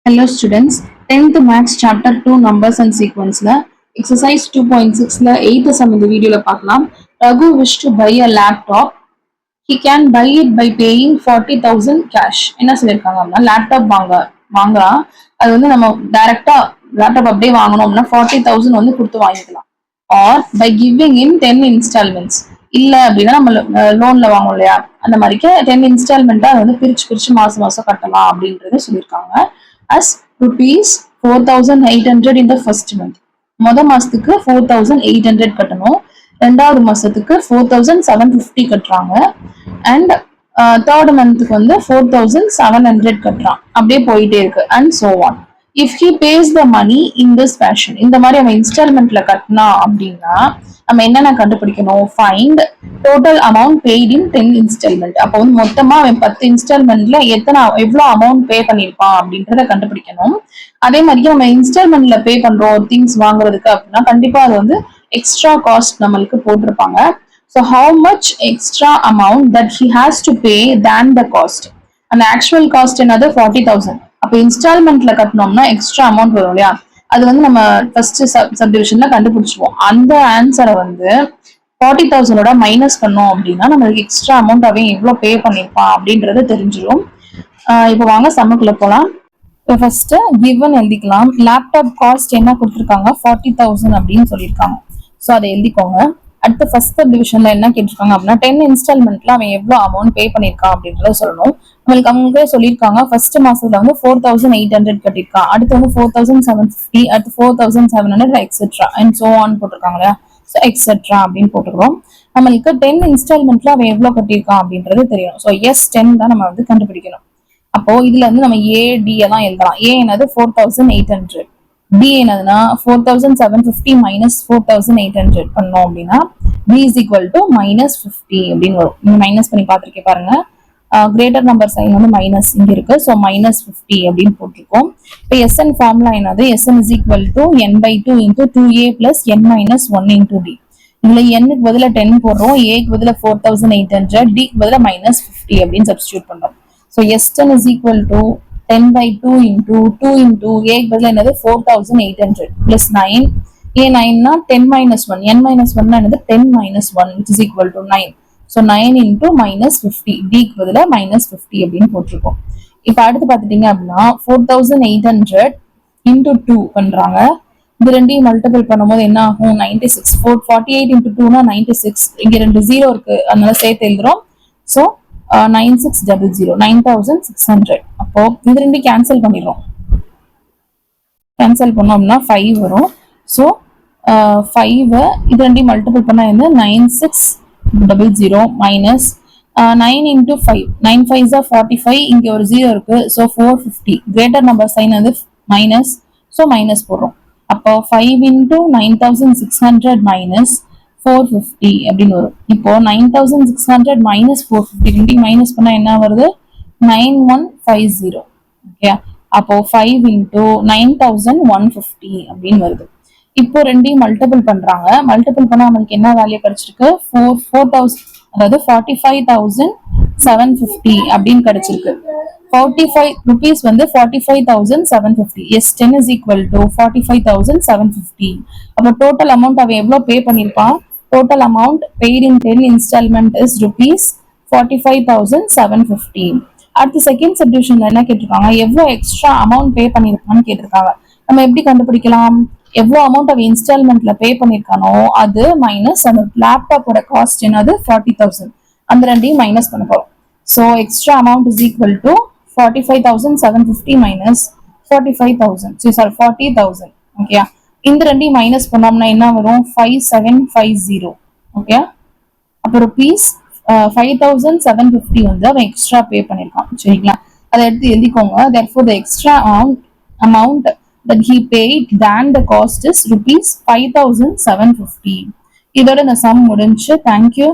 Hello students, 10th Maths Chapter 2 Numbers and Sequence Exercise 2.6 8th sum இந்த வீடியோல பார்க்கலாம். Raghu wished to buy a laptop. He can buy it by paying 40,000 cash. என்ன சொல்லிருக்காங்க laptop வாங்குறான். அது வந்து நம்ம டைரக்டா லேப்டாப் அப்படியே வாங்கணும்னா 40,000 வந்து கொடுத்து வாங்கிக்கலாம். Or by giving him 10 installments. இல்ல அப்படின்னா நம்ம லோன்ல வாங்குவோம் இல்லையா, அந்த மாதிரிக்கு 10 இன்ஸ்டால்மெண்ட்டா வந்து பிரிச்சு மாசம் மாசம் கட்டலாம் அப்படின்றத சொல்லியிருக்காங்க. as rupees 4,800 in the first month. மொத மாசத்துக்கு 4,800 கட்டணும், ரெண்டாவது மாசத்துக்கு 4,750 கட்டுறாங்க, அண்ட் தேர்ட் மந்த்துக்கு வந்து 4,700 கட்டுறான். அப்படியே போயிட்டே இருக்கு and so on. If he pays the money in this fashion, இந்த மாதிரி அவன் இன்ஸ்டால்மெண்ட்ல கட்டினா அப்படின்னா நம்ம என்னென்ன கண்டுபிடிக்கணும்? Find total amount paid in 10 installment. அப்போ வந்து மொத்தமா அவன் 10 இன்ஸ்டால்மெண்ட்ல எவ்வளவு அமௌண்ட் பே பண்ணிருப்பான் அப்படின்றத கண்டுபிடிக்கணும். அதே மாதிரி நம்ம இன்ஸ்டால்மெண்ட்ல பே பண்றோம் திங்ஸ் வாங்குறதுக்கு அப்படின்னா கண்டிப்பா அது வந்து எக்ஸ்ட்ரா காஸ்ட் நம்மளுக்கு போட்டிருப்பாங்க. So how much extra amount that he has to pay than the cost. அந்த ஆக்சுவல் காஸ்ட் என்னது 40,000. அப்போ இன்ஸ்டால்மெண்ட்ல கட்டினோம்னா எக்ஸ்ட்ரா அமௌண்ட் வரும் இல்லையா, அது வந்து நம்ம ஃபர்ஸ்ட் சப்டிவிஷன்ல கண்டுபிடிச்சிருவோம். அந்த ஆன்சரை வந்து 40,000 மைனஸ் பண்ணோம் அப்படின்னா நம்மளுக்கு எக்ஸ்ட்ரா அமௌண்ட் அவன் எவ்வளவு பே பண்ணிருப்பான் அப்படின்றது தெரிஞ்சிடும். இப்போ வாங்க சம்முக்குள்ள போலாம். இப்போ ஃபர்ஸ்ட் கிவன் எழுதிக்கலாம். லேப்டாப் காஸ்ட் என்ன கொடுத்துருக்காங்க? 40,000 அப்படின்னு சொல்லியிருக்காங்க. ஸோ அதை எழுதிக்கோங்க. அடுத்த ஃபர்ஸ்ட் டிவிஷன்ல என்ன கேட்டிருக்காங்க அப்படின்னா 10 இன்ஸ்டால்மெண்ட்ல அவன் எவ்வளவு அமௌண்ட் பே பண்ணிருக்கான் அப்படின்றத சொல்லணும். நம்மளுக்கு அவங்களே சொல்லியிருக்காங்க ஃபர்ஸ்ட் மாசத்துல வந்து 4,800 கட்டிருக்கான், அடுத்து வந்து 4,750, அடுத்து 4,700 எக்ஸெட்ரா அண்ட் சோ ஆன் போட்டிருக்காங்க இல்லையா. ஸோ எக்ஸெட்ரா அப்படின்னு போட்டுக்கிறோம். நம்மளுக்கு 10 இன்ஸ்டால்மெண்ட்ல அவன் எவ்வளவு கட்டியிருக்கான் அப்படின்றது தெரியும். ஸோ எஸ் 10 தான் நம்ம வந்து கண்டுபிடிக்கணும். அப்போ இதுல வந்து நம்ம ஏ டி தான் எழுதலாம். ஏ என்னது 4,800, பி என்னதுன்னா 4,750 மைனஸ் 4,800 பண்ணோம் அப்படின்னா பி இஸ் ஈக்குவல் டு -50 அப்படின்னு வரும். நீங்க மைனஸ் பண்ணி பார்த்துருக்கேன் பாருங்க. கிரேட்டர் நம்பர் சைன் வந்து மைனஸ் இங்க இருக்கு. ஸோ -50 அப்படின்னு போட்டிருக்கோம். இப்போ எஸ்என் ஃபார்முலா என்னது? SN is equal to n/2 into 2a plus n-1 into d. இதுல n-க்கு பதிலா 10 போடுறோம், a-க்கு பதிலா 4,800, d-க்கு பதிலா -50 அப்படின்னு சப்ஸ்டியூட் பண்றோம். So S10 is equal to 10/2 into 2 into A பதிலா என்னது 4,800 plus 9. A 9 னா 10 minus 1. N minus 1 னா என்னது 10 minus 1 which is equal to 9. So 9 into -50. D க்கு பதிலா -50 அப்படின்னு போட்டிருக்கோம். இப்போ அடுத்து பார்த்துட்டீங்க அப்படின்னா 4,800 into 2 பண்றாங்க. இது ரெண்டையும் மல்டிபிள் பண்ணும்போது என்ன ஆகும்? 96. 48 into 2 னா 96. இங்க ரெண்டு 0 இருக்கு, அதனால சேர்த்து எழுதுறோம். ஸோ 9600, 9,600. அப்போ இது ரெண்டு கேன்சல் பண்ணிடுறோம். கேன்சல் பண்ணோம்னா 5 வரும். ஸோ 5 இது ரெண்டையும் மல்டிபிள் பண்ணா என்ன? 9600 மைனஸ் 9 into 5. 9 5s are 45. இங்க ஒரு 0 இருக்கு. ஸோ 450. கிரேட்டர் நம்பர் சைன் வந்து மைனஸ். ஸோ மைனஸ் போடுறோம். அப்போ 5 into 9,600 மைனஸ் 450 அப்படின்னு வரும். இப்போ 9,600 மைனஸ் 450 ரெண்டையும் மைனஸ் பண்ணா என்ன வருது? 9150. ஓகே, அப்போ 5 into 9,150 அப்படின்னு வருது. இப்போ ரெண்டையும் மல்டிபிள் பண்றாங்க. மல்டிபிள் பண்ணா நமக்கு என்ன வேல்யூ கிடைச்சிருக்கு? 4,000, அதாவது 45,750 அப்படின்னு கிடைச்சிருக்கு. 45 rupees வந்து 45,750. Yes, 10 is equal to 45,750. அப்போ டோட்டல் அமௌண்ட் அவன் எவ்வளவு பே பண்ணிருப்பான்? Total amount paid in 10 installment is rupees 45,750. அடுத்து செகண்ட் சப்டிவிஷன்ல என்ன கேட்டிருக்காங்க? எவ்வளவு எக்ஸ்ட்ரா அமௌண்ட் பே பண்ணிருக்கான்னு கேட்டிருக்காங்க. நம்ம எப்படி கண்டுபிடிக்கலாம்? எவ்வளவு அமௌண்ட் அவன் இன்ஸ்டால்மெண்ட்ல பே பண்ணிருக்கானோ அது மைனஸ் அந்த லேப்டாப்போட காஸ்ட் என்னது 40,000. அந்த ரெண்டையும் மைனஸ் பண்ண போறோம். So extra amount is equal to 45,750 minus 45,000. Sorry 40,000. Okay, இந்த ரெண்டையும் மைனஸ் பண்ணோம்னா என்ன வரும்? 5750. ஓகே, அப்போ ருபீஸ் 5,750 வந்து அவன் எக்ஸ்ட்ரா பே பண்ணிருக்கான். சரிங்களா, அதை எடுத்து எழுதிக்கோங்க. therefore the extra amount that he paid than the cost is rupees 5,750. இதோட இந்த சம் முடிஞ்சு. தேங்க்யூ.